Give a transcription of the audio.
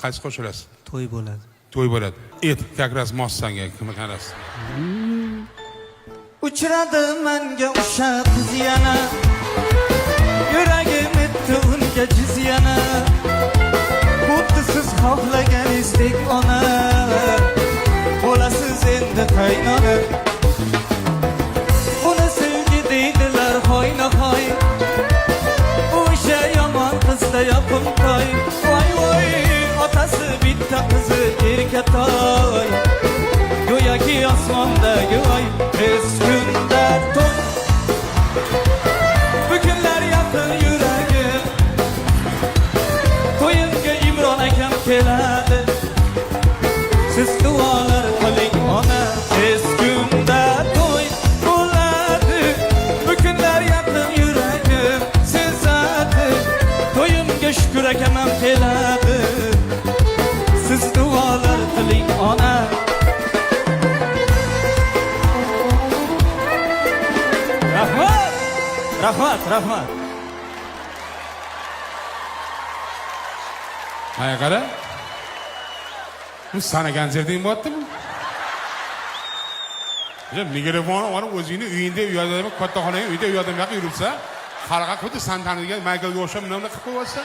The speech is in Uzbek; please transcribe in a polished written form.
qaysi qo'shilasiz? To'y bo'ladi. To'y bo'ladi. Et, как раз mos sanga kimni qarasiz? Uchradi menga o'sha qiz yana, yuragim etdi unga jiz yana. Xuddi siz xohlaganingizdek ona, bo'lasiz endi qaynona. Buni sevgi deydilar hoynahoy, o'sha yomon qizda yoqimtoy. Voy voy, otasi bitta qizi erkatoy, go'yoki osmondagi oy. Biz kunda to'y, bu kunlar yaqin yuragim, to'yimga Imron akam keladi. Siz duolar qiling ona. Biz kunda to'y bo'ladi, bu kunlar yaqin yuragim sezadi. To'yimga Shukur akam ham keladi. Siz duolar qiling ona. Rahmat. Hay qara. Bu sana konserting bo'lyaptimi? Mikrofonni olib o'zingni uyingda, uyda, katta xonang, uyda, uyda yoqib yuribsa, xalqqa xuddi san tanilgan Michaelga o'xshab nima qilib qo'yapsan?